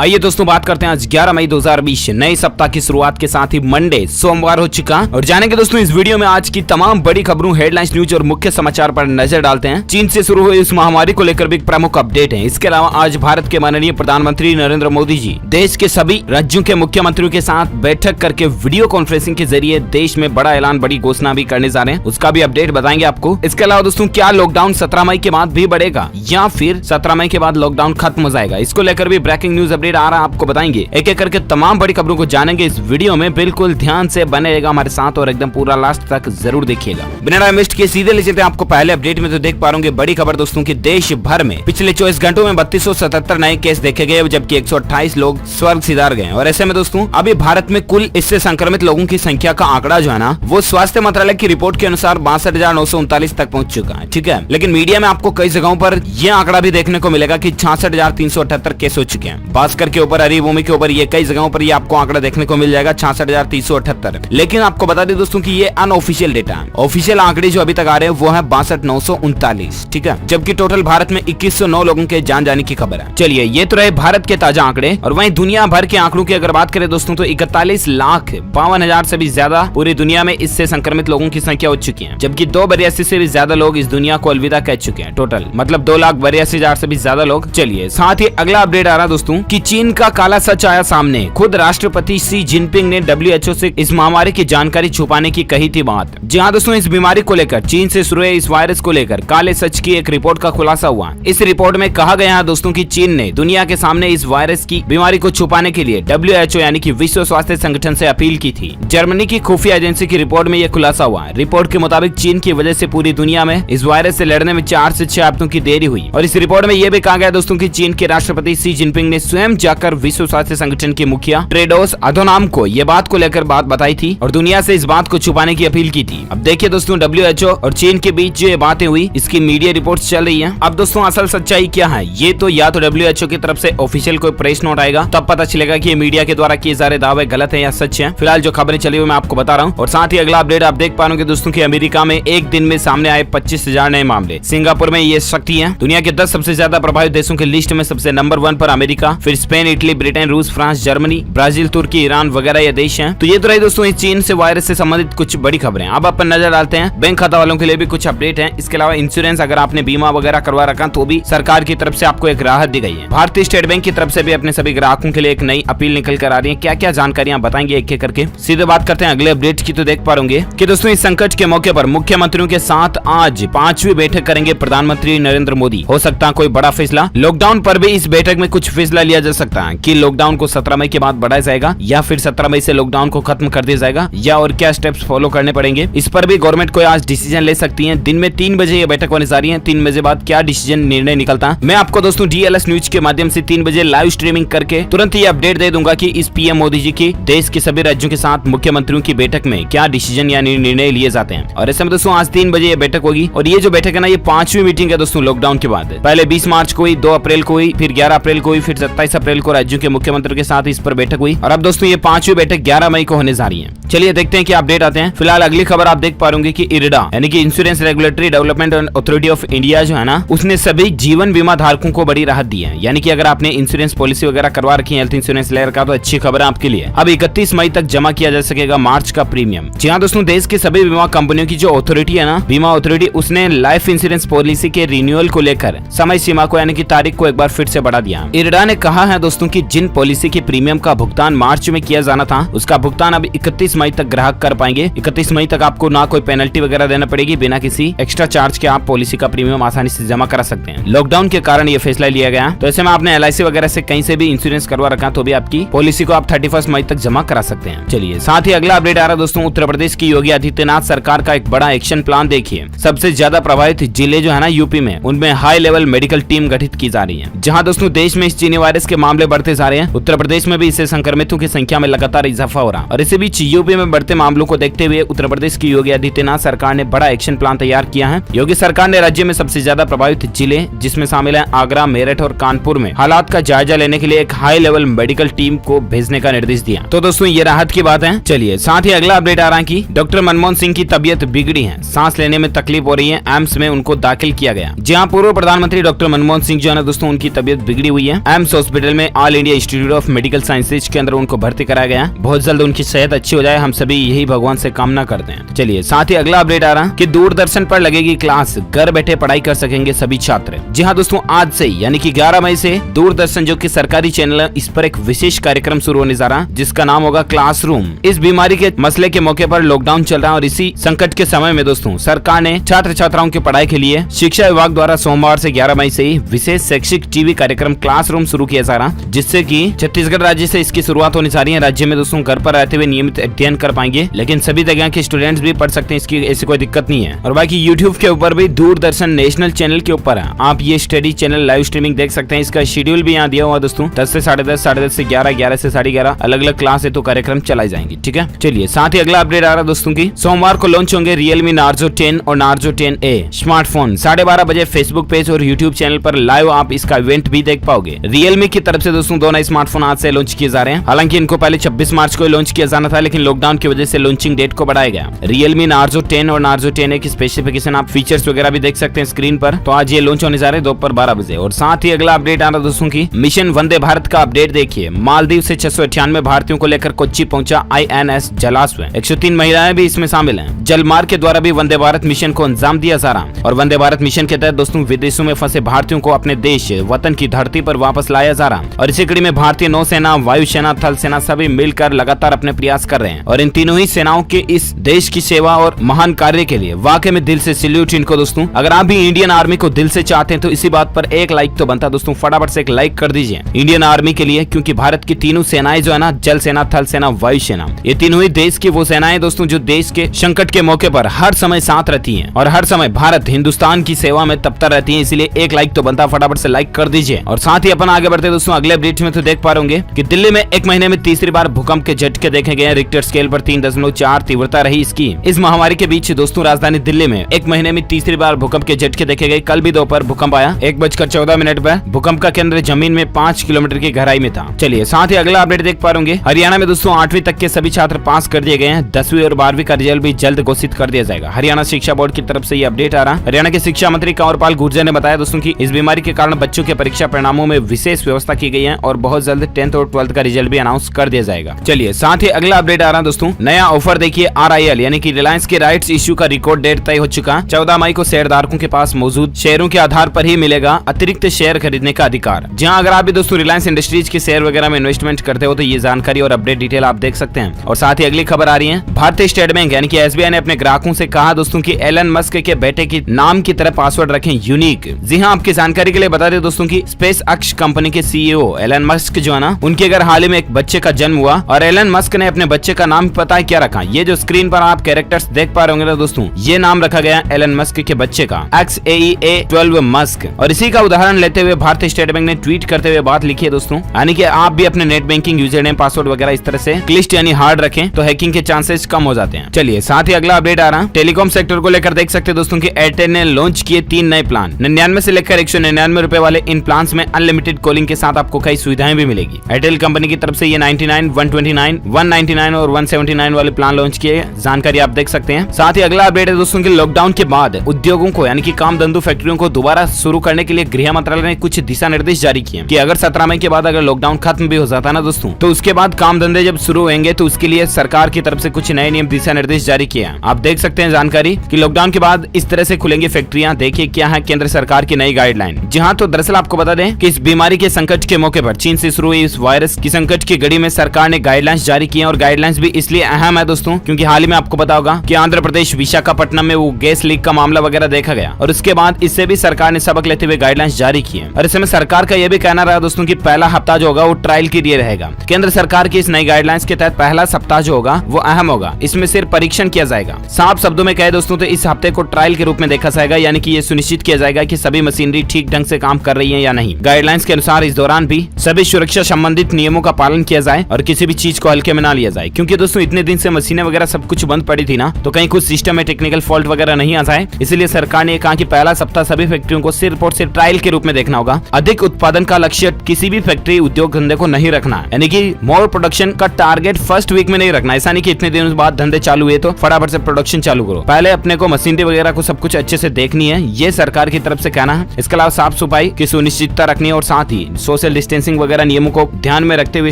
आइए दोस्तों बात करते हैं आज 11 मई 2020 नए सप्ताह की शुरुआत के साथ ही मंडे सोमवार हो चुका और जानेंगे दोस्तों इस वीडियो में आज की तमाम बड़ी खबरों, हेडलाइंस, न्यूज और मुख्य समाचार पर नजर डालते हैं। चीन से शुरू हुई इस महामारी को लेकर भी प्रमुख अपडेट है। इसके अलावा आज भारत के माननीय प्रधानमंत्री नरेंद्र मोदी जी देश के सभी राज्यों के मुख्यमंत्रियों के साथ बैठक करके वीडियो कॉन्फ्रेंसिंग के जरिए देश में बड़ा ऐलान, बड़ी घोषणा भी करने जा रहे हैं, उसका भी अपडेट बताएंगे आपको। इसके अलावा दोस्तों क्या लॉकडाउन 17 मई के बाद भी बढ़ेगा या फिर 17 मई के बाद लॉकडाउन खत्म हो जाएगा, इसको लेकर भी ब्रेकिंग न्यूज अपडेट आ रहा है, आपको बताएंगे। एक एक करके तमाम बड़ी खबरों को जानेंगे इस वीडियो में, बिल्कुल ध्यान से बने रहेगा हमारे साथ और एकदम पूरा लास्ट तक जरूर देखिएगा। बिना टाइम वेस्ट किए सीधे ले चलते हैं आपको पहले अपडेट में। तो देख पा रहे बड़ी खबर दोस्तों की देश भर में पिछले 24 घंटों में 3277 नए केस देखे गए, जबकि 128 लोग स्वर्ग सिधार गए। और ऐसे में दोस्तों अभी भारत में कुल इससे संक्रमित लोगों की संख्या का आंकड़ा जो है ना, वो स्वास्थ्य मंत्रालय की रिपोर्ट के अनुसार 62,939 तक पहुंच चुका है, ठीक है। लेकिन मीडिया में आपको कई जगहों पर यह आंकड़ा भी देखने को मिलेगा कि 66,378 केस हो चुके हैं। भास्कर के ऊपर, हरी भूमि के ऊपर, ये कई जगहों पर ये आपको आंकड़ा देखने को मिल जाएगा 66,378। लेकिन आपको बता दें दोस्तों कि ये अनऑफिशियल डेटा है। ऑफिशियल आंकड़े जो अभी तक आ रहे हैं वो है 62,939, ठीक है। जबकि टोटल भारत में 2109 लोगों के जान जाने की खबर है। चलिए ये तो रहे भारत के ताजा आंकड़े। और वहीं दुनिया भर के आंकड़ों की अगर बात करें दोस्तों तो 41,52,000 से भी ज्यादा पूरी दुनिया में इससे संक्रमित लोगों की संख्या हो चुकी है, जबकि 282 से भी ज्यादा लोग इस दुनिया को अलविदा कह चुके हैं। टोटल मतलब 2,82,000 से भी ज्यादा लोग। चलिए साथ ही अगला अपडेट आ रहा दोस्तों कि चीन का काला सच आया सामने। खुद राष्ट्रपति शी जिनपिंग ने WHO से इस महामारी की जानकारी छुपाने की कही थी बात। जी हाँ दोस्तों, इस बीमारी को लेकर, चीन से शुरू हुए इस वायरस को लेकर काले सच की एक रिपोर्ट का खुलासा हुआ। इस रिपोर्ट में कहा गया है दोस्तों कि चीन ने दुनिया के सामने इस वायरस की बीमारी को छुपाने के लिए WHO यानी कि विश्व स्वास्थ्य संगठन से अपील की थी। जर्मनी की खुफिया एजेंसी की रिपोर्ट में यह खुलासा हुआ। रिपोर्ट के मुताबिक चीन की वजह से पूरी दुनिया में इस वायरस से लड़ने में 4 से 6 हफ्तों की देरी हुई। और इस रिपोर्ट में यह भी कहा गया दोस्तों कि चीन के राष्ट्रपति शी जिनपिंग ने स्वयं जाकर विश्व स्वास्थ्य संगठन के मुखिया टेड्रोस अधनॉम को यह बात को लेकर बात बताई थी और दुनिया से इस बात को छुपाने की अपील की थी। अब देखिए दोस्तों WHO और चीन के बीच जो ये बातें हुई, इसकी मीडिया रिपोर्ट्स चल रही हैं। अब दोस्तों असल सच्चाई क्या है, ये तो या तो WHO की तरफ से ऑफिशियल कोई प्रेस नोट आएगा, तब पता चलेगा कि ये मीडिया के द्वारा किए जा रहे दावे गलत है या सच है। फिलहाल जो खबरें चली हुई मैं आपको बता रहा हूँ। और साथ ही अगला अपडेट आप देख पा रहे दोस्तों की अमेरिका में एक दिन में सामने आए 25,000 नए मामले। सिंगापुर में ये शक्ति है। दुनिया के 10 सबसे ज्यादा प्रभावित देशों की लिस्ट में सबसे नंबर 1 पर अमेरिका, फिर स्पेन, इटली, ब्रिटेन, रूस, फ्रांस, जर्मनी, ब्राजील, तुर्की, ईरान वगैरह ये देश हैं। तो ये तो रही दोस्तों इस चीन से वायरस से संबंधित कुछ बड़ी खबरें। अब अपन नजर डालते हैं बैंक खाता वालों के लिए भी कुछ अपडेट है। इसके अलावा इंश्योरेंस अगर आपने बीमा वगैरह करवा रखा तो भी सरकार की तरफ से आपको एक राहत दी गई है। भारतीय स्टेट बैंक की तरफ से भी अपने सभी ग्राहकों के लिए एक नई अपील निकल कर आ रही है। क्या क्या जानकारियां बताएंगे एक एक करके। सीधे बात करते हैं अगले अपडेट की। तो देख पा रहे कि दोस्तों इस संकट के मौके पर मुख्यमंत्रियों के साथ आज 5वीं बैठक करेंगे प्रधानमंत्री नरेंद्र मोदी। हो सकता है कोई बड़ा फैसला लॉकडाउन पर भी इस बैठक में कुछ फैसला लिया जा सकता है कि लॉकडाउन को 17 मई के बाद बढ़ाया जाएगा या फिर 17 मई से लॉकडाउन को खत्म कर दिया जाएगा, या और क्या स्टेप्स फॉलो करने पड़ेंगे। इस पर भी गवर्नमेंट कोई आज डिसीजन ले सकती है। दिन में 3 बजे ये बैठक होने जा रही है। 3 बजे बाद क्या डिसीजन, निर्णय निकलता है, मैं आपको दोस्तों DLS न्यूज के माध्यम से 3 बजे लाइव स्ट्रीमिंग करके तुरंत ये अपडेट दे दूंगा कि इस PM मोदी जी की देश के सभी राज्यों के साथ मुख्यमंत्रियों की बैठक में क्या डिसीजन या निर्णय लिए जाते हैं। और ऐसे में दोस्तों आज 3 बजे ये बैठक होगी। और ये जो बैठक है ना, ये 5वीं मीटिंग है दोस्तों लॉकडाउन के बाद। पहले 20 मार्च को हुई, 2 अप्रैल को हुई, फिर 11 अप्रैल को हुई, फिर 27 अप्रैल को राज्यों के मुख्यमंत्रियों के साथ इस पर बैठक हुई। और अब दोस्तों ये 5वीं बैठक 11 मई को होने जा रही है। चलिए देखते हैं कि अपडेट आते हैं। फिलहाल अगली खबर आप देख पा रहे कि IRDA यानी कि insurance regulatory development authority of India जो है ना, उसने सभी जीवन बीमा धारकों को बड़ी राहत दी है। यानी कि अगर आपने इंश्योरेंस पॉलिसी वगैरह करवा रखी है, हेल्थ इंश्योरेंस ले रखा, तो अच्छी खबर है आपके लिए। अब 31 मई तक जमा किया जा सकेगा मार्च का प्रीमियम। जी हाँ दोस्तों, देश के सभी बीमा कंपनियों की जो अथॉरिटी है ना, बीमा अथॉरिटी, उसने लाइफ इंश्योरेंस पॉलिसी के रिन्यूअल को लेकर समय सीमा को यानी कि तारीख को एक बार फिर से बढ़ा दिया। IRDA ने कहा है दोस्तों कि जिन पॉलिसी के प्रीमियम का भुगतान मार्च में किया जाना था, उसका भुगतान अब 31 मई तक ग्राहक कर पाएंगे। 31 मई तक आपको ना कोई पेनल्टी वगैरह देना पड़ेगी, बिना किसी एक्स्ट्रा चार्ज के आप पॉलिसी का प्रीमियम आसानी से जमा करा सकते हैं। लॉकडाउन के कारण ये फैसला लिया गया। तो ऐसे में आपने LIC वगैरह से कहीं से भी इंश्योरेंस करवा रखा तो भी आपकी पॉलिसी को आप 31 मई तक जमा करा सकते हैं। चलिए साथ ही अगला अपडेट आ रहा दोस्तों उत्तर प्रदेश की योगी आदित्यनाथ सरकार का एक बड़ा एक्शन प्लान देखिए। सबसे ज्यादा प्रभावित जिले जो है ना यूपी में, उनमें हाई लेवल मेडिकल टीम गठित की जा रही है। जहां दोस्तों देश में इस चीनी वायरस के मामले बढ़ते जा रहे हैं, उत्तर प्रदेश में भी इससे संक्रमितों की संख्या में लगातार इजाफा हो रहा। और इसी बीच यूपी यूपी में बढ़ते मामलों को देखते हुए उत्तर प्रदेश की योगी आदित्यनाथ सरकार ने बड़ा एक्शन प्लान तैयार किया है। योगी सरकार ने राज्य में सबसे ज्यादा प्रभावित जिले जिसमें शामिल है आगरा, मेरठ और कानपुर में हालात का जायजा लेने के लिए एक हाई लेवल मेडिकल टीम को भेजने का निर्देश दिया। तो दोस्तों ये राहत की बात है। चलिए साथ ही अगला अपडेट आ रहा है कि डॉक्टर मनमोहन सिंह की तबीयत बिगड़ी है, सांस लेने में तकलीफ हो रही है, एम्स में उनको दाखिल किया गया। जहां पूर्व प्रधानमंत्री डॉक्टर मनमोहन सिंह जो है ना दोस्तों उनकी तबीयत बिगड़ी हुई है। एम्स हॉस्पिटल में all India institute of medical sciences के अंदर उनको भर्ती कराया गया। बहुत जल्द उनकी सेहत अच्छी हो जाए, हम सभी यही भगवान से कामना करते हैं। चलिए साथ ही अगला अपडेट आ रहा है कि दूरदर्शन पर लगेगी क्लास, घर बैठे पढ़ाई कर सकेंगे सभी छात्र। जी हाँ दोस्तों, आज से यानी कि 11 मई से दूरदर्शन जो कि सरकारी चैनल है, इस पर एक विशेष कार्यक्रम शुरू होने जा रहा है जिसका नाम होगा क्लासरूम। इस बीमारी के मसले के मौके पर लॉकडाउन चल रहा है और इसी संकट के समय में दोस्तों सरकार ने छात्र छात्राओं की पढ़ाई के लिए शिक्षा विभाग द्वारा सोमवार से 11 मई से ही विशेष शैक्षिक टीवी कार्यक्रम क्लासरूम शुरू किया जा रहा, जिससे कि छत्तीसगढ़ राज्य से इसकी शुरुआत होने जा रही है। राज्य में दोस्तों घर पर रहते हुए नियमित अध्ययन कर पाएंगे, लेकिन सभी जगह के स्टूडेंट्स भी पढ़ सकते हैं, इसकी ऐसी कोई दिक्कत नहीं है। और बाकी यूट्यूब के ऊपर भी दूरदर्शन नेशनल चैनल के ऊपर है, आप ये स्टडी चैनल लाइव स्ट्रीमिंग देख सकते हैं। इसका शेड्यूल भी यहाँ दिया हुआ दोस्तों, 10 से 10:30, 10:30 से 11, 11 से 11:30 अलग अलग क्लास है तो कार्यक्रम चलाई जाएंगी। ठीक है, चलिए साथ ही अगला अपडेट आ रहा है दोस्तों की सोमवार को लॉन्च होंगे Realme Narzo 10 और Narzo 10A स्मार्टफोन। 12:30 बजे फेसबुक पेज और यूट्यूब चैनल पर लाइव आप इसका इवेंट भी देख पाओगे। Realme की तरफ से दोस्तों 2 नए स्मार्टफोन आज से लॉन्च किए जा रहे हैं। हालांकि इनको पहले 26 मार्च को लॉन्च किया जाना था, लेकिन लॉकडाउन की वजह से लॉन्चिंग डेट को बढ़ाया गया। Realme Narzo 10 और Narzo 10A की स्पेसिफिकेशन आप फीचर्स वगैरह भी देख सकते हैं स्क्रीन पर। तो आज ये लॉन्च होने जा रहे हैं दोपहर 12 बजे। और साथ ही अगला अपडेट आ रहा है दोस्तों की मिशन वंदे भारत का अपडेट देखिए। मालदीव से 698 भारतीयों को लेकर कोच्चि पहुंचा INS जलाश्व। 103 महिलाएं भी इसमें शामिल हैं। जलमार्ग के द्वारा भी वंदे भारत मिशन को अंजाम दिया जा रहा और वंदे भारत मिशन के तहत दोस्तों विदेशों में फंसे भारतीयों को अपने देश वतन की धरती पर वापस लाया जा रहा। और इसी कड़ी में भारतीय नौसेना, वायुसेना, थल सेना सभी मिलकर लगातार अपने प्रयास कर रहे हैं। और इन तीनों ही सेनाओं के इस देश की सेवा और महान कार्य के लिए वाकई में दिल से सैल्यूट इनको दोस्तों। अगर आप भी इंडियन आर्मी को दिल से चाहते हैं तो इसी बात पर एक लाइक तो बनता दोस्तों, फटाफट से एक लाइक कर दीजिए इंडियन आर्मी के लिए, क्योंकि भारत की तीनों सेनाएं जो है ना, जल सेना, थल सेना, वायुसेना, ये तीनों ही देश की वो सेनाएं दोस्तों जो देश के संकट के मौके पर हर समय साथ रहती हैं और हर समय भारत हिंदुस्तान की सेवा में तत्पर रहती हैं। इसलिए एक लाइक तो बनता, फटाफट से लाइक कर दीजिए। और साथ ही अपन आगे बढ़ते दोस्तों अगले अपडेट में तो देख पा रहे कि दिल्ली में एक महीने में तीसरी बार भूकंप के झटके देखे गए। रिक्टर स्केल पर 3.4 तीव्रता रही इसकी। इस महामारी के बीच दोस्तों राजधानी दिल्ली में एक महीने में तीसरी बार भूकंप के झटके देखे गए। कल भी दोपहर भूकंप आया 1:14 पर। भूकंप का केंद्र जमीन में 5 किलोमीटर की गहराई में था। चलिए साथ ही अगला अपडेट देख पा रहे हरियाणा में दोस्तों 8वीं तक के सभी छात्र पास कर दिए गए हैं। 10वीं और 12वीं का रिजल्ट भी जल्द घोषित कर दिया जाएगा। हरियाणा शिक्षा बोर्ड की तरफ से ये अपडेट आ रहा। हरियाणा के शिक्षा मंत्री कंवरपाल गुर्जर ने बताया दोस्तों कि इस बीमारी के कारण बच्चों के परीक्षा परिणामों में विशेष व्यवस्था की गई है और बहुत जल्द 10th और 12th का रिजल्ट भी अनाउंस कर दिया जाएगा। चलिए साथ ही अगला अपडेट आ रहा दोस्तों, नया ऑफर देखिए। RIL यानी कि रिलायंस के राइट्स इश्यू का रिकॉर्ड डेट तय हो चुका। 14 मई को शेयरधारकों के पास मौजूद शेयरों के आधार पर ही मिलेगा अतिरिक्त शेयर खरीदने का अधिकार। जहां अगर आप भी दोस्तों रिलायंस इंडस्ट्रीज के शेयर वगैरह में इन्वेस्टमेंट करते हो तो ये जानकारी और अपडेट डिटेल आप देख सकते हैं। और साथ ही अगली खबर आ रही है, भारतीय स्टेट बैंक यानी कि SBI ने अपने ग्राहकों से कहा दोस्तों कि एलन मस्क के बेटे के नाम की तरह पासवर्ड रखें यूनिक। जी हाँ, आपकी जानकारी के लिए बता दें दोस्तों की स्पेस एक्स कंपनी के CEO एलन मस्क जो है ना, उनके घर हाल ही में एक बच्चे का जन्म हुआ और एलन मस्क ने अपने बच्चे का नाम पता है क्या रखा? ये जो स्क्रीन पर आप कैरेक्टर्स देख पा रहे होंगे ना दोस्तों, ये नाम रखा गया एलन मस्क के बच्चे का XAEA12 मस्क। और इसी का उदाहरण लेते हुए भारतीय स्टेट बैंक ने ट्वीट करते हुए बात लिखी है दोस्तों, यानी कि आप भी अपने net banking user name, password वगैरह इस तरह से क्लिष्ट यानी हार्ड रखें तो हैकिंग के चांसेस कम हो जाते हैं। चलिए साथ ही अगला अपडेट आ रहा, टेलीकॉम सेक्टर को लेकर देख सकते हैं दोस्तों की एयरटेल ने लॉन्च किए 3 नए प्लान। 99 से लेकर 199 रुपए वाले इन प्लान में अनलिमिटेड कॉलिंग के साथ आपको कई सुविधाएं भी मिलेगी। एयरटेल कंपनी की तरफ से ये 99, 129, 199 और 179 वाले प्लान लॉन्च किए, जानकारी आप देख सकते हैं। साथ ही अगला अपडेट है दोस्तों की लॉकडाउन के बाद उद्योगों को यानी कि काम धंधो फैक्ट्रियों को दोबारा शुरू करने के लिए गृह मंत्रालय ने कुछ दिशा निर्देश जारी किए कि अगर 17 मई के बाद अगर लॉकडाउन खत्म भी हो जाता ना दोस्तों, तो उसके बाद काम धंधे जब शुरू होंगे तो उसके लिए सरकार की तरफ से कुछ नए नियम, दिशा निर्देश जारी किए हैं। आप देख सकते हैं जानकारी कि लॉकडाउन के बाद इस तरह से खुलेंगी फैक्ट्रियां। देखिए क्या है केंद्र सरकार की नई गाइडलाइन। जी हाँ, तो दरअसल आपको बता दें कि इस बीमारी के संकट के मौके पर चीन से शुरू हुई इस वायरस की संकट की घड़ी में सरकार ने गाइडलाइंस जारी किए और गाइडलाइंस भी इसलिए अहम है दोस्तों क्योंकि हाल ही में आपको पता होगा कि आंध्र प्रदेश विशाखापट्टनम में वो गैस लीक का मामला वगैरह देखा गया और उसके बाद इससे भी सरकार ने सबक लेते हुए गाइडलाइंस जारी किए। और इस समय सरकार का यह भी कहना रहा दोस्तों कि पहला हफ्ता जो होगा वो ट्रायल के लिए रहेगा। केंद्र सरकार की इस नई गाइडलाइंस के तहत पहला सप्ताह जो होगा वो अहम होगा। इसमें सिर्फ परीक्षण किया जाएगा। साफ शब्दों में कहे दोस्तों तो इस हफ्ते को ट्रायल के रूप में देखा जाएगा, यानी कि ये सुनिश्चित किया जाएगा कि सभी मशीनरी ठीक ढंग से काम कर रही है या नहीं। गाइडलाइंस के अनुसार इस दौरान भी सभी सुरक्षा संबंधित नियमों का पालन किया जाए और किसी भी चीज को हल्के में ना लिया जाए, क्योंकि क्योंकि दोस्तों इतने दिन से मशीनें वगैरह सब कुछ बंद पड़ी थी ना, तो कहीं कुछ सिस्टम में टेक्निकल फॉल्ट वगैरह नहीं आ जाए, इसलिए सरकार ने कहा कि पहला सप्ताह सभी फैक्ट्रियों को सिर्फ और सिर्फ ट्रायल के रूप में देखना होगा। अधिक उत्पादन का लक्ष्य किसी भी फैक्ट्री उद्योग धंधे को नहीं रखना है, यानी कि मोर प्रोडक्शन का टारगेट फर्स्ट वीक में नहीं रखना। ऐसा नहीं कि इतने दिनों बाद धंधे चालू हुए तो फटाफट से प्रोडक्शन चालू करो, पहले अपने को मशीनरी वगैरह को सब कुछ अच्छे से देखनी है, ये सरकार की तरफ से कहना है। इसके अलावा साफ सफाई की सुनिश्चितता रखनी है और साथ ही सोशल डिस्टेंसिंग वगैरह नियमों को ध्यान में रखते हुए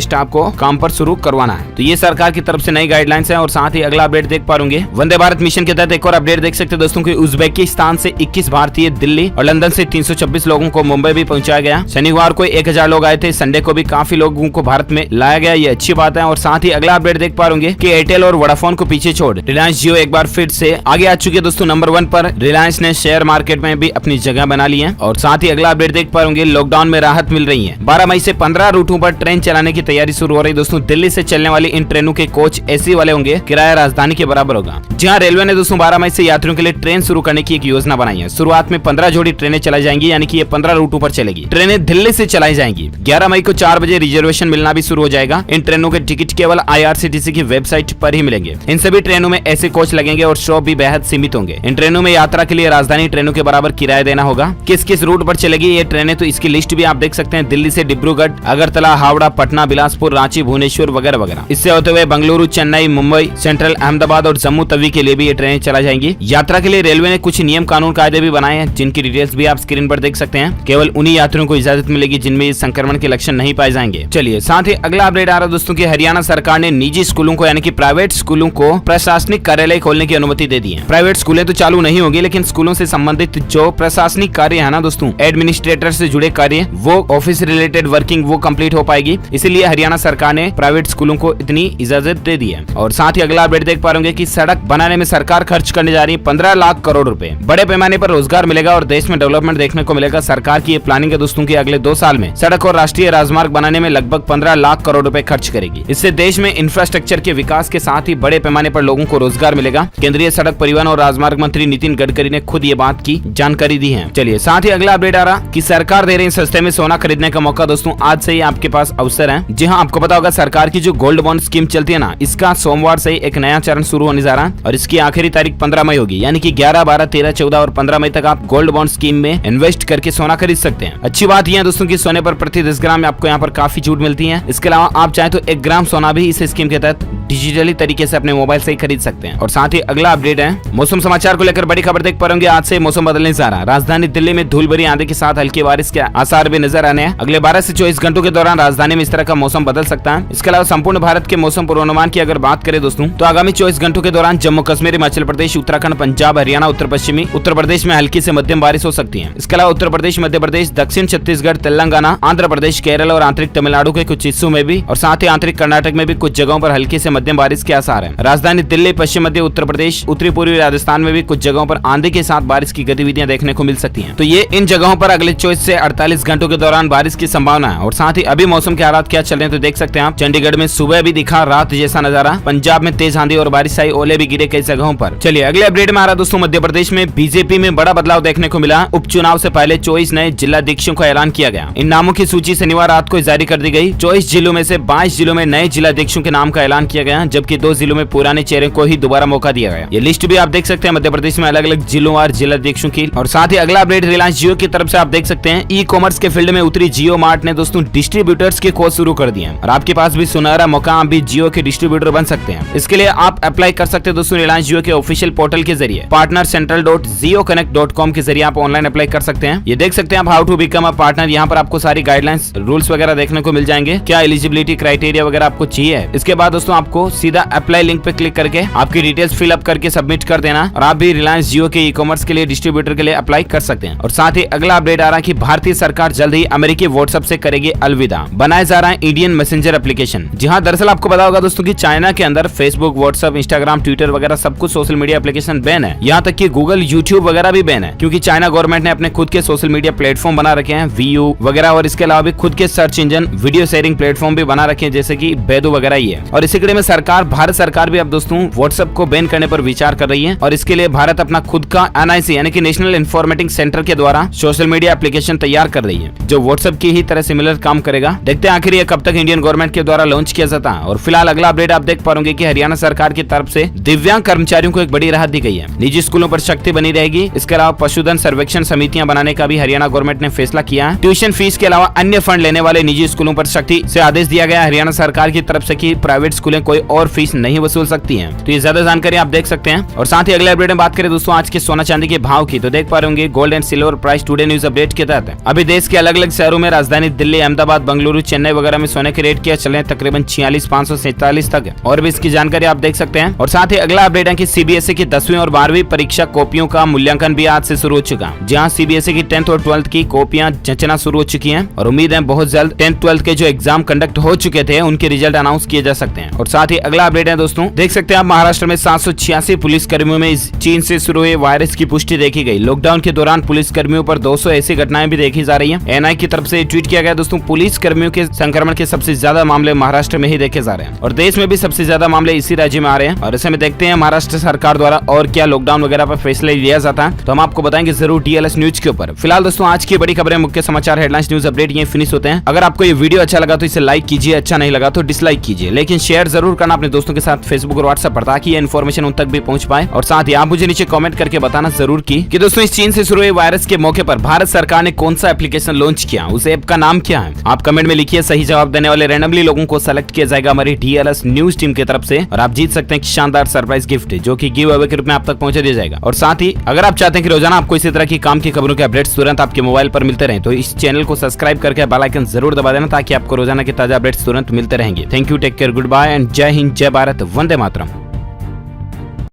स्टाफ को काम पर शुरू करवाना है। तो ये सरकार की तरफ से नई गाइडलाइंस है। और साथ ही अगला अपडेट देख पाओगे, वंदे भारत मिशन के तहत एक और अपडेट देख सकते हैं दोस्तों की उज्बेकिस्तान से 21 भारतीय, दिल्ली और लंदन से 326 लोगों को मुंबई भी पहुंचाया गया। शनिवार को 1000 लोग आए थे, संडे को भी काफी लोगों को भारत में लाया गया, ये अच्छी बात है। और साथ ही अगला अपडेट देख पाओगे कि एयरटेल और वोडाफोन को पीछे छोड़ रिलायंस जियो एक बार फिर से आगे आ चुके दोस्तों। नंबर 1 पर रिलायंस ने शेयर मार्केट में भी अपनी जगह बना ली है। और साथ ही अगला अपडेट देख पाओगे, लॉकडाउन में राहत मिल रही है। 12 मई से 15 रूटों पर ट्रेन चलाने की तैयारी शुरू हो रही दोस्तों। दिल्ली से चलने वाली इन ट्रेनों के कोच एसी वाले होंगे, किराया राजधानी के बराबर होगा। जहां रेलवे ने दोस्तों 12 मई से यात्रियों के लिए ट्रेन शुरू करने की एक योजना बनाई है। शुरुआत में 15 जोड़ी ट्रेनें चलाई जाएंगी, यानी कि ये 15 रूटों पर चलेगी। ट्रेनें दिल्ली से चलाई जाएंगी। 11 मई को 4 बजे रिजर्वेशन मिलना भी शुरू हो जाएगा। इन ट्रेनों के टिकट केवल IRCTC की वेबसाइट पर ही मिलेंगे। इन सभी ट्रेनों में ऐसे कोच लगेंगे और स्टॉप भी बेहद सीमित होंगे। इन ट्रेनों में यात्रा के लिए राजधानी ट्रेनों के बराबर किराया देना होगा। किस किस रूट पर चलेगी ये ट्रेनें, तो इसकी लिस्ट भी आप देख सकते हैं। दिल्ली से डिब्रूगढ़, अगरतला, हावड़ा, पटना, बिलासपुर, रांची, भुवनेश्वर वगैरह वगैरह। इससे होते हुए बेंगलुरु, चेन्नई, मुंबई, सेंट्रल, अहमदाबाद और जम्मू तवी के लिए भी ये ट्रेनें चला जाएंगी। यात्रा के लिए रेलवे ने कुछ नियम कानून कायदे भी बनाए हैं, जिनकी डिटेल्स भी आप स्क्रीन पर देख सकते हैं। केवल उन्हीं यात्रियों को इजाजत मिलेगी जिनमें इस संक्रमण के लक्षण नहीं पाए जाएंगे। चलिए साथ ही अगला अपडेट आ रहा है दोस्तों की हरियाणा सरकार ने निजी स्कूलों को यानी कि प्राइवेट स्कूलों को प्रशासनिक कार्यालय खोलने की अनुमति दे दी है। प्राइवेट स्कूलें तो चालू नहीं होगी, लेकिन स्कूलों से संबंधित जो प्रशासनिक कार्य है ना दोस्तों, एडमिनिस्ट्रेटर से जुड़े कार्य, वो ऑफिस रिलेटेड वर्किंग वो कंप्लीट हो पाएगी। इसीलिए हरियाणा सरकार ने प्राइवेट स्कूलों को इतनी इजाजत दे दी है। और साथ ही अगला अपडेट देख पाओगे कि सड़क बनाने में सरकार खर्च करने जा रही है 15 लाख करोड़ रुपए। बड़े पैमाने पर रोजगार मिलेगा और देश में डेवलपमेंट देखने को मिलेगा। सरकार की ये प्लानिंग है दोस्तों की अगले 2 साल में सड़क और राष्ट्रीय राजमार्ग बनाने में लगभग 15 लाख करोड़ रुपए खर्च करेगी। इससे देश में इंफ्रास्ट्रक्चर के विकास के साथ ही बड़े पैमाने पर लोगों को रोजगार मिलेगा। केंद्रीय सड़क परिवहन और राजमार्ग मंत्री नितिन गडकरी ने खुद ये बात की जानकारी दी है। चलिए साथ ही अगला अपडेट आ रहा कि सरकार दे रही सस्ते में सोना खरीदने का मौका दोस्तों। आज से ही आपके पास अवसर है। जी हाँ, आपको पता होगा सरकार की जो गोल्ड बॉन्ड स्कीम चलती है ना, इसका सोमवार से एक नया चरण शुरू होने जा रहा है और इसकी आखिरी तारीख 15 मई होगी, यानी कि 11, 12, 13, 14 और 15 मई तक आप गोल्ड बॉन्ड स्कीम में इन्वेस्ट करके सोना खरीद सकते हैं। अच्छी बात यह है दोस्तों कि सोने पर प्रति 10 ग्राम में आपको यहाँ पर काफी छूट मिलती है। इसके अलावा आप चाहे तो 1 ग्राम सोना भी इस स्कीम के तहत डिजिटली तरीके से अपने मोबाइल से ही खरीद सकते हैं। और साथ ही अगला अपडेट है मौसम समाचार को लेकर बड़ी खबर देख पाएंगे। आज से मौसम बदलने जा रहा है। राजधानी दिल्ली में धूल भरी आंधी के साथ हल्की बारिश के आसार भी नजर आने हैं। अगले 12 से 24 घंटों के दौरान राजधानी में इस तरह का मौसम बदल सकता है। इसके अलावा संपूर्ण भारत के मौसम पूर्वानुमान की अगर बात करें दोस्तों, तो आगामी 24 घंटों के दौरान जम्मू कश्मीर, हिमाचल प्रदेश, उत्तराखंड, पंजाब, हरियाणा, उत्तर पश्चिमी उत्तर प्रदेश में हल्की से मध्यम बारिश हो सकती है। इसके अलावा उत्तर प्रदेश, मध्य प्रदेश, दक्षिण छत्तीसगढ़, तेलंगाना, आंध्र प्रदेश, केरल और आंतरिक तमिलनाडु के कुछ हिस्सों में भी और साथ ही आंतरिक कर्नाटक में भी कुछ जगहों पर हल्की से मध्यम बारिश के आसार है। राजधानी दिल्ली, पश्चिम मध्य उत्तर प्रदेश, उत्तरी पूर्वी राजस्थान में भी कुछ जगहों पर आंधी के साथ बारिश की गतिविधियां देखने को मिल सकती हैं। तो ये इन जगहों पर अगले 24 से 48 घंटों के दौरान बारिश की संभावना है। और साथ ही अभी मौसम के हालात क्या चल रहे हैं तो देख सकते हैं आप। चंडीगढ़ में सुबह भी दिखा रात जैसा नजारा, पंजाब में तेज आंधी और बारिश आई, ओले भी गिरे कई जगहों पर। चलिए अगले अपडेट में आ रहा दोस्तों, मध्य प्रदेश में बीजेपी में बड़ा बदलाव देखने को मिला। उपचुनाव से पहले 24 नए जिलाध्यक्षों का ऐलान किया गया। इन नामों की सूची शनिवार रात को जारी कर दी गई। 24 जिलों में से 22 जिलों में नए जिलाध्यक्षों के नाम का ऐलान किया गया, जबकि 2 जिलों में पुराने चेहरे को ही दोबारा मौका दिया गया। ये लिस्ट भी आप देख सकते हैं मध्य प्रदेश में अलग अलग जिलों और जिलाध्यक्षों की। और साथ ही अगला अपडेट रिलायंस जियो की तरफ से आप देख सकते हैं, ई कॉमर्स के फील्ड में उतरी जियो मार्ट ने दोस्तों डिस्ट्रीब्यूटर्स के खोज शुरू कर दिए हैं। और आपके पास भी सुनहरा मौका, आप भी जियो के डिस्ट्रीब्यूटर बन सकते हैं। इसके लिए आप अप्लाई कर सकते हैं दोस्तों रिलायंस जियो के ऑफिशियल पोर्टल के जरिए। partnercentral.jioconnect.com के जरिए आप ऑनलाइन अप्लाई कर सकते हैं। ये देख सकते हैं आप how to become a partner. यहाँ पर आपको सारी गाइडलाइंस, रूल्स वगैरह देखने को मिल जाएंगे, क्या एलिजिबिलिटी क्राइटेरिया वगैरह आपको चाहिए। इसके बाद दोस्तों आपको सीधा अप्लाई लिंक पे क्लिक करके आपकी डिटेल्स फिल अप करके सबमिट कर देना और आप भी रिलायंस जियो के ई कॉमर्स के लिए डिस्ट्रीब्यूटर के लिए अप्लाई कर सकते हैं। और साथ ही अगला अपडेट आ रहा है कि भारतीय सरकार जल्द ही अमेरिकी व्हाट्सएप से करेगी अलविदा। बनाया जा रहा है इंडियन मैसेंजर एप्लीकेशन। जी हाँ, दरअसल आपको पता होगा दोस्तों कि चाइना के अंदर फेसबुक, व्हाट्सएप, इंस्टाग्राम, ट्विटर वगैरह सब कुछ सोशल मीडिया एप्लीकेशन बैन है। यहाँ तक कि गूगल, यूट्यूब वगैरह भी बैन है, क्योंकि चाइना गवर्नमेंट ने अपने खुद के सोशल मीडिया प्लेटफॉर्म बना रखे हैं, वीयू वगैरह, और इसके अलावा भी खुद के search engine video sharing platform भी बना रखे हैं, जैसे कि बैदू वगैरह ही है। और इसी कड़ी में सरकार भारत सरकार भी अब दोस्तों व्हाट्सएप को बैन करने पर विचार कर रही है और इसके लिए भारत अपना खुद का NIC यानी कि नेशनल इन्फॉर्मेटिंग सेंटर के द्वारा सोशल मीडिया एप्लीकेशन तैयार कर रही है जो व्हाट्सएप की ही तरह सिमिलर काम करेगा। देखते हैं आखिर ये कब तक इंडियन गवर्नमेंट के द्वारा लॉन्च किया जाता है। और फिलहाल अगला अपडेट आप देख पाओगे कि हरियाणा सरकार की तरफ से दिव्यांग कर्मचारियों को एक बड़ी राहत दी गई है। निजी स्कूलों पर सख्ती बनी रहेगी। इसके अलावा पशुधन सर्वेक्षण समितियां बनाने का भी हरियाणा गवर्नमेंट ने फैसला किया है। ट्यूशन फीस के अलावा अन्य फंड लेने वाले निजी स्कूलों पर सख्ती से आदेश दिया गया हरियाणा सरकार की तरफ से कि प्राइवेट स्कूलें कोई और फीस नहीं वसूल सकती हैं। तो ये ज्यादा जानकारी आप देख सकते हैं। और साथ ही अगले अपडेट में बात करें दोस्तों आज के सोना चांदी के भाव की, तो देख पा रहे होंगे gold and silver price today news update के तहत अभी देश के अलग अलग शहरों में राजधानी दिल्ली, अहमदाबाद, बंगलुरु, चेन्नई वगैरह में सोने के रेट क्या चल रहे हैं तकरीबन 46,547 तक। और भी इसकी जानकारी आप देख सकते हैं। और साथ ही अगला अपडेट है कि CBSE की 10वीं और 12वीं परीक्षा कॉपियों का मूल्यांकन भी आज से शुरू हो चुका है। जहां CBSE की 10th और 12th की कॉपियां जंचना शुरू हो चुकी हैं और उम्मीद है बहुत जल्द 10th 12th के जो एग्जाम कंडक्ट हो चुके थे उनके रिजल्ट अनाउंस किए जा सकते हैं। और साथ ही अगला अपडेट है दोस्तों देख सकते हैं आप महाराष्ट्र में 786 पुलिस कर्मियों में चीन से शुरू हुए वायरस की पुष्टि देखी गई। लॉकडाउन के दौरान पुलिस कर्मियों पर 200 ऐसी घटनाएं भी देखी जा रही है। NI की तरफ से ट्वीट किया गया दोस्तों पुलिस कर्मियों के संक्रमण के सबसे ज्यादा मामले महाराष्ट्र में ही देखे जा रहे हैं और देश में भी सबसे ज्यादा मामले इसी राज्य में आ रहे हैं। और ऐसे में देखते हैं महाराष्ट्र सरकार द्वारा और क्या लॉकडाउन वगैरह पर फैसले लिया जाता है तो हम आपको बताएंगे जरूर DLS न्यूज के ऊपर। फिलहाल दोस्तों आज की बड़ी खबरें, मुख्य समाचार, हेडलाइंस, न्यूज अपडेट ये फिनिश होते हैं। अगर आपको ये वीडियो अच्छा लगा तो इसे लाइक कीजिए, अच्छा नहीं लगा तो डिसलाइक कीजिए, लेकिन शेयर जरूर करना अपने दोस्तों के साथ फेसबुक और व्हाट्सएप पर ताकि ये इन्फॉर्मेशन उन तक भी पहुंच पाए। और साथ ही आप मुझे नीचे कमेंट करके बताना जरूर कि दोस्तों इस चीन से शुरू हुए वायरस के मौके पर भारत सरकार ने कौन सा एप्लीकेशन लॉन्च किया, उस ऐप का नाम क्या है। आप कमेंट में लिखिए। सही जवाब देने वाले रैंडमली लोगों को सेलेक्ट किया जाएगा हमारी DLS न्यूज टीम की तरफ से और आप जीत सकते हैं शानदार सरप्राइज गिफ्ट जो कि गिव अवे के रूप में आप तक पहुंचा दिया जाएगा। और साथ ही अगर आप चाहते हैं कि रोजाना आपको इसी तरह की काम की खबरों के अपडेट्स तुरंत आपके मोबाइल पर मिलते रहे तो इस चैनल को सब्सक्राइब करके बेल आइकन जरूर दबा देना ताकि आपको रोजाना के ताजा अपडेट्स तुरंत मिलते रहेंगे। Thank you, take care, good bye and जय हिंद, जय भारत, वंदे मातरम।